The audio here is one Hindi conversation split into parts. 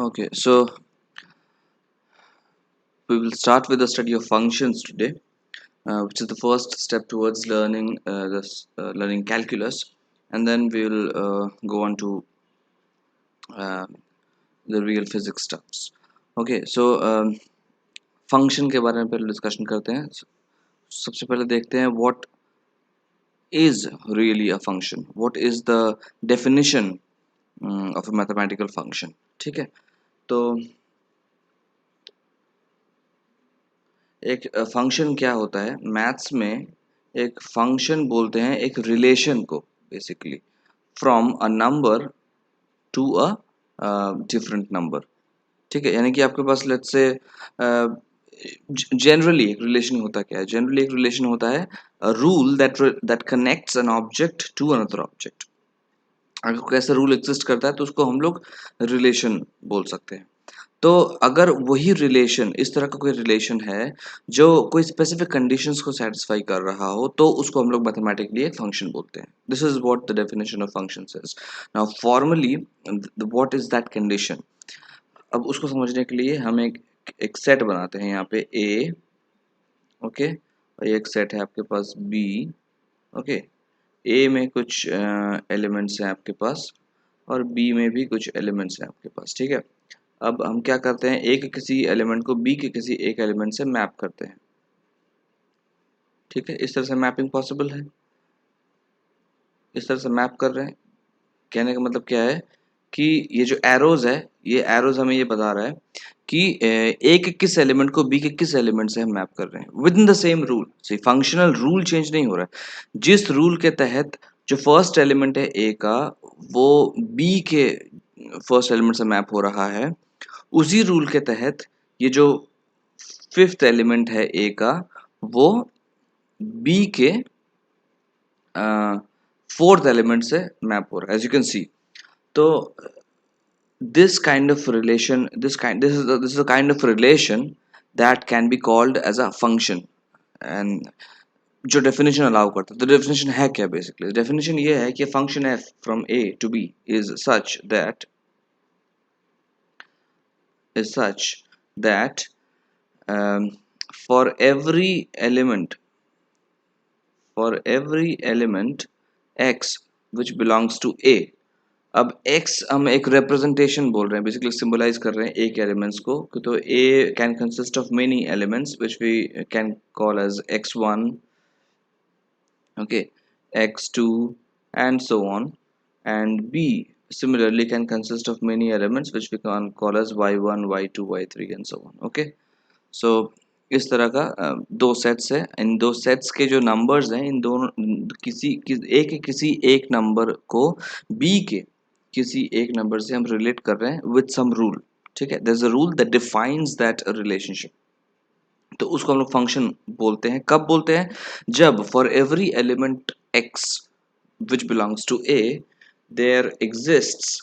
Okay, so we will start with the study of functions today, which is the first step towards learning learning calculus, and then we will go on to uh, the real physics stuffs. Okay, so function के बारे में पहले डिस्कशन करते हैं. सबसे पहले देखते हैं what is really a function, what is the definition of a mathematical function. ठीक है, तो एक फंक्शन क्या होता है मैथ्स में. एक फंक्शन बोलते हैं एक रिलेशन को, basically from a number to a different number. ठीक है, यानी कि आपके पास लेट्स से जनरली एक रिलेशन होता क्या है. जनरली एक रिलेशन होता है rule that connects an object to another object. अगर कोई ऐसा रूल एग्जिस्ट करता है तो उसको हम लोग रिलेशन बोल सकते हैं. तो अगर वही रिलेशन, इस तरह का कोई रिलेशन है जो कोई स्पेसिफिक कंडीशंस को सेटिस्फाई कर रहा हो, तो उसको हम लोग मैथमेटिकली एक फंक्शन बोलते हैं. This is what the definition of functions is. Now formally what is that condition. अब उसको समझने के लिए हम एक सेट बनाते हैं. यहाँ पे ए, ओके, और एक सेट है आपके पास बी. ओके, ए में कुछ एलिमेंट्स हैं आपके पास और बी में भी कुछ एलिमेंट्स हैं आपके पास. ठीक है, अब हम क्या करते हैं, ए के किसी एलिमेंट को बी के किसी एक एलिमेंट से मैप करते हैं. ठीक है, इस तरह से मैपिंग पॉसिबल है. इस तरह से मैप कर रहे हैं. कहने का मतलब क्या है कि ये जो एरोज है, ये एरोज हमें ये बता रहा है कि ए के किस एलिमेंट को बी के किस एलिमेंट से हम मैप कर रहे हैं within the same rule. See, functional rule change नहीं हो रहा है. जिस रूल के तहत जो फर्स्ट एलिमेंट है ए का, वो बी के फर्स्ट एलिमेंट से मैप हो रहा है, उसी रूल के तहत ये जो फिफ्थ एलिमेंट है ए का, वो बी के फोर्थ एलिमेंट से मैप हो रहा है, एज यू कैन सी. तो this kind of relation, this is a kind of relation that can be called as a function. And जो डेफिनेशन अलाउ करता है, तो डेफिनेशन है क्या बेसिकली. डेफिनेशन ये है कि function f from a to b is such that um, for every element x which belongs to a. अब x हम एक रिप्रेजेंटेशन बोल रहे हैं, बेसिकली सिंबलाइज कर रहे हैं एक एलिमेंट्स को. तो a can consist of many elements which we can call as x1, okay, x2 and so on, and b similarly can consist of many elements which we can call as y1, y2, y3 and so on. okay, so इस तरह का दो सेट्स है. इन दो सेट्स के जो नंबर्स हैं, इन दोनों a के किसी एक नंबर को b के किसी एक नंबर से हम रिलेट कर रहे हैं विद सम रूल. ठीक है, there is a rule that defines that relationship. तो उसको हम लोग फंक्शन बोलते हैं. कब बोलते हैं? जब for every element x which belongs to a, there exists,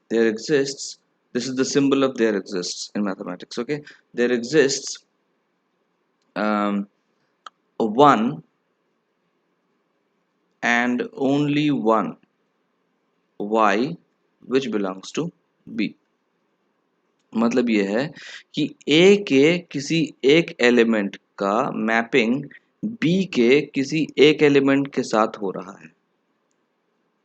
this is the symbol of there exists in mathematics. okay, there exists one and only one y which belongs to b. मतलब ये है कि a के किसी एक एलिमेंट का मैपिंग b के किसी एक एलिमेंट के साथ हो रहा है.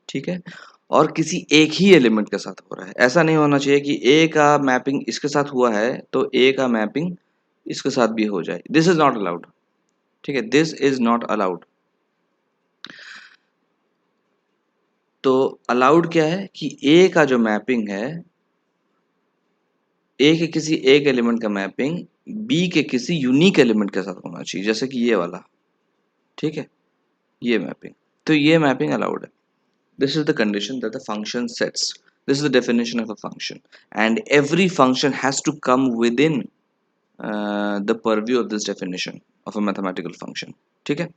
ठीक है, और किसी एक ही एलिमेंट के साथ हो रहा है. ऐसा नहीं होना चाहिए कि a का मैपिंग इसके साथ हुआ है तो a का मैपिंग इसके साथ भी हो जाए. This is not allowed. ठीक है, दिस इज नॉट अलाउड. तो अलाउड क्या है कि a का जो मैपिंग है, a के किसी एक एलिमेंट का मैपिंग b के किसी यूनिक एलिमेंट के साथ होना चाहिए, जैसे कि ये वाला. ठीक है, ये मैपिंग. तो ये मैपिंग अलाउड है. This is the condition that the function sets. This is the definition of a function, and every function has to come within the purview of this definition of a mathematical function. ठीक है,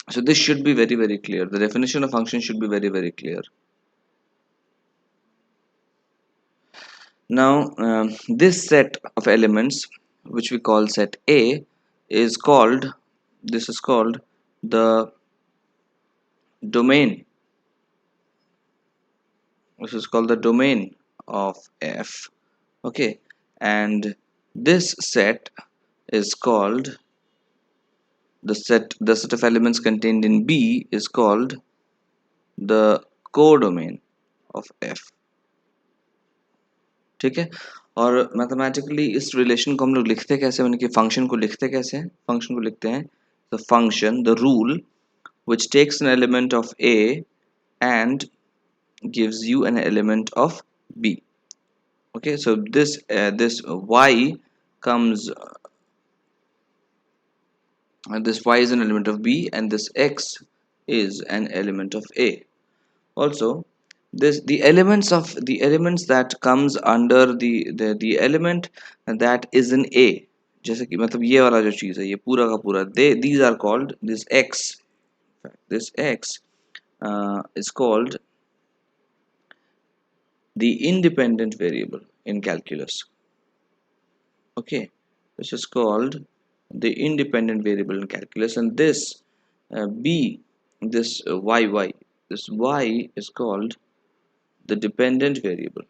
so this should be very very clear. The definition of function should be very very clear. Now this set of elements which we call set A is called, this is called the domain. This is called the domain of F. Okay, and this set is called the set of elements contained in B is called the codomain of F. ठीक है, और मैथमेटिकली इस रिलेशन को हम लोग लिखते कैसे, यानी कि फंक्शन को लिखते कैसे हैं? फंक्शन को लिखते हैं the function, the rule which takes an element of A and gives you an element of B. Okay, so this y comes this y is an element of B and this x is an element of A. Also, this the elements that comes under the element that is in A, जैसे कि मतलब ये वाला जो चीज है ये पूरा का पूरा these are called this x is called the independent variable in calculus. Okay, this is called the independent variable in calculus, and this b this this y is called the dependent variable.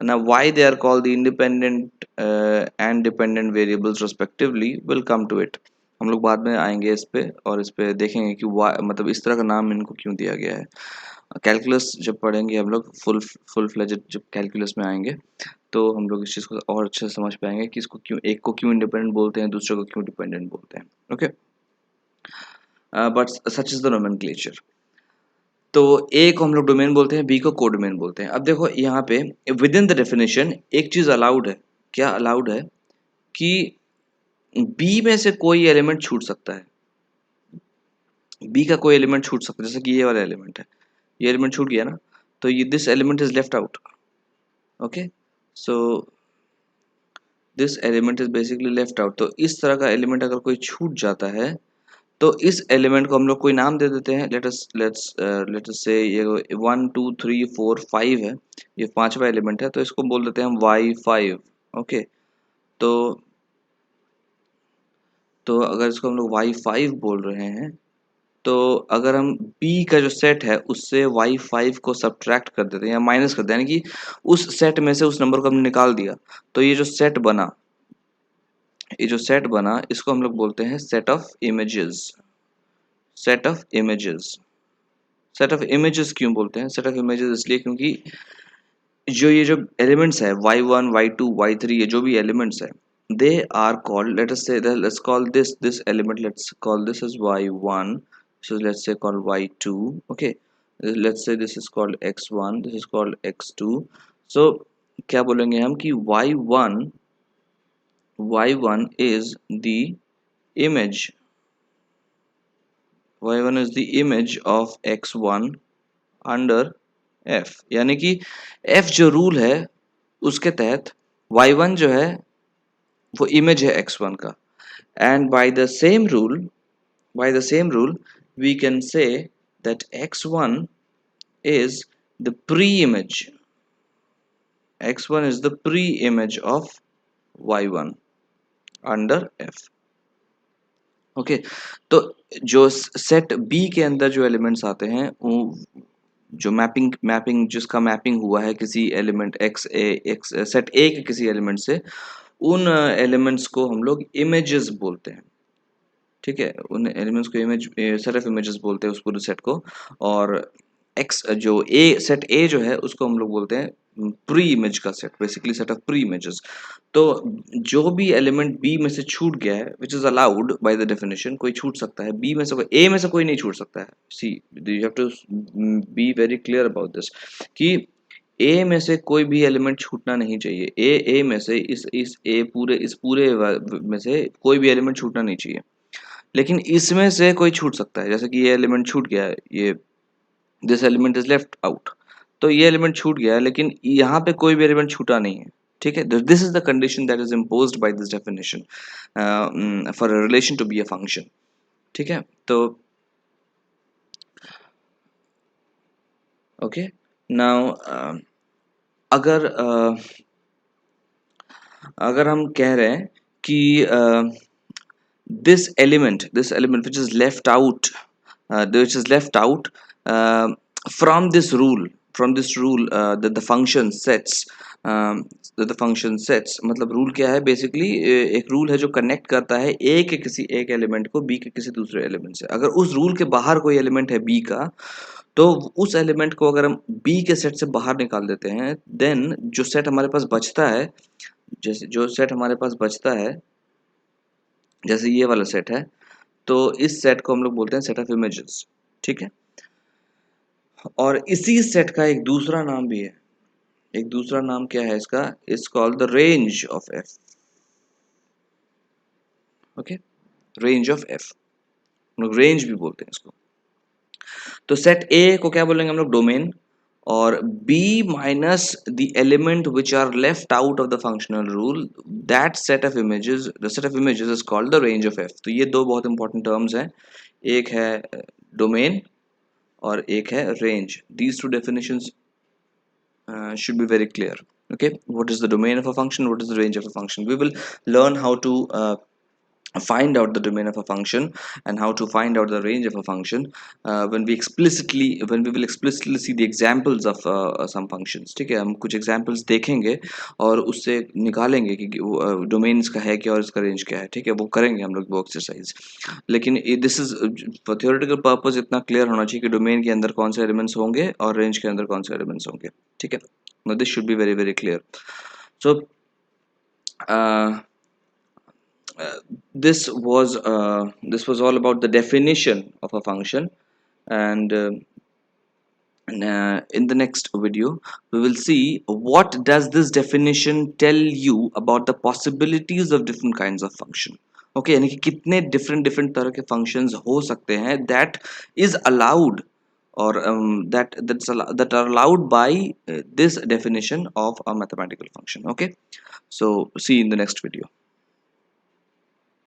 Now why they are called the independent and dependent variables respectively, will come to it. हम लोग बाद में आएंगे इस पे और इस पे देखेंगे कि मतलब इस तरह का नाम इनको क्यों दिया गया है. कैलकुलस जब पढ़ेंगे हम लोग फुल फ्लेजेड जब कैलकुलस में आएंगे तो हम लोग इस चीज़ को और अच्छे से समझ पाएंगे कि इसको क्यों एक को क्यों इंडिपेंडेंट बोलते हैं, दूसरे को क्यों डिपेंडेंट बोलते हैं. Okay, but such is the nomenclature. तो ए को हम लोग डोमेन बोलते हैं, बी को कोडोमेन बोलते हैं. अब देखो यहाँ पे विद इन द डेफिनेशन एक चीज अलाउड है. क्या अलाउड है? कि बी में से कोई एलिमेंट छूट सकता है. बी का कोई एलिमेंट छूट सकता है, जैसे कि ये वाला एलिमेंट है, ये एलिमेंट छूट गया ना, तो ये this element is left out. Okay, so this element is basically left out. तो इस तरह का एलिमेंट अगर कोई छूट जाता है तो इस एलिमेंट को हम लोग कोई नाम दे देते हैं. लेट अस से ये 1 2 3 4 5 है, ये पांचवा एलिमेंट है, तो इसको बोल देते हैं हम y5. ओके, तो अगर इसको हम लोग y5 बोल रहे हैं तो अगर हम b का जो सेट है उससे y5 को सब्ट्रैक्ट कर देते हैं या माइनस कर देते हैं, यानी कि उस सेट में से उस नंबर को हमने निकाल दिया, तो ये जो सेट बना, इसको हम लोग बोलते हैं set of images. Set of images. Set of images क्यों बोलते हैं सेट ऑफ इमेजेस? इसलिए क्योंकि जो एलिमेंट्स है y1 y2 y3, ये जो भी एलिमेंट्स है, they are called, let us say that let's call this element, let's call this as y1, so let's say call y2. Okay, let's say this is called x1, this is called x2. So क्या बोलेंगे हम कि y1 is the image, y1 is the image of x1 under f. यानी कि f जो रूल है उसके तहत y1 जो है वो इमेज है x1 का, and by the same rule we can say that x1 is the pre-image, x1 is the pre-image of y1 under f. Okay, तो जो सेट b के अंदर जो एलिमेंट्स आते हैं वो जो मैपिंग जिसका मैपिंग हुआ है किसी एलिमेंट एक्स सेट ए के किसी एलिमेंट से, उन एलिमेंट्स को हम लोग इमेजेस बोलते हैं. ठीक है, उन एलिमेंट्स को इमेज सेट ऑफ इमेजेस बोलते हैं उस पूरे सेट को. और एक्स जो ए सेट ए जो है उसको हम लोग बोलते हैं प्री इमेज का set, basically set of pre images. तो जो भी एलिमेंट बी में से छूट गया है, which is allowed by the definition, कोई छूट सकता है बी में से, कोई ए में से कोई नहीं छूट सकता है. See you have to be very clear about this कि ए में से कोई भी एलिमेंट छूटना नहीं चाहिए. ए में से इस पूरे में से कोई भी एलिमेंट छूटना नहीं चाहिए. लेकिन इसमें से कोई छूट सकता है, जैसे कि ये एलिमेंट छूट गया है, ये this element is left out, तो ये एलिमेंट छूट गया है लेकिन यहाँ पे कोई भी एलिमेंट छूटा नहीं है. ठीक है, this is the condition that is imposed by this definition for a relation to be a function. ठीक है, तो ओके, नाउ अगर अगर हम कह रहे हैं कि this element which is left out from this rule, from this rule that the function sets that the function sets मतलब रूल क्या है बेसिकली एक रूल है जो कनेक्ट करता है ए के किसी एक एलिमेंट को बी के किसी दूसरे एलिमेंट से अगर उस रूल के बाहर कोई एलिमेंट है बी का तो उस एलिमेंट को अगर हम बी के सेट से बाहर निकाल देते हैं देन जो सेट हमारे पास बचता है जैसे जो सेट हमारे पास बचता है जैसे ये वाला सेट है तो इस सेट को हम लोग बोलते हैं सेट ऑफ इमेजेस ठीक है और इसी सेट का एक दूसरा नाम भी है एक दूसरा नाम क्या है इसका it's called the range of F okay range of F हम लोग रेंज भी बोलते हैं इसको तो सेट ए को क्या बोलेंगे हम लोग डोमेन और b minus the element which are left out of the functional rule that set of images the set of images is called the range of f तो ये दो बहुत इंपॉर्टेंट टर्म्स हैं एक है डोमेन और एक है range these two definitions should be very clear okay what is the domain of a function what is the range of a function we will learn how to find out the domain of a function and how to find out the range of a function when we will explicitly see the examples of some functions ठीक है हम कुछ examples देखेंगे और उससे निकालेंगे कि डोमेन इसका है क्या और इसका रेंज क्या है ठीक है वो करेंगे हम लोग वो एक्सरसाइज लेकिन this is for theoretical purpose इतना क्लियर होना चाहिए कि डोमेन के अंदर कौन से एलिमेंट्स होंगे और रेंज के अंदर कौन से एलिमेंट्स होंगे ठीक है this should be very very clear so this was all about the definition of a function and in the next video we will see what does this definition tell you about the possibilities of different kinds of function okay यानी कि कितने different तरह के functions हो सकते हैं that is allowed or that are allowed by this definition of a mathematical function okay so see you in the next video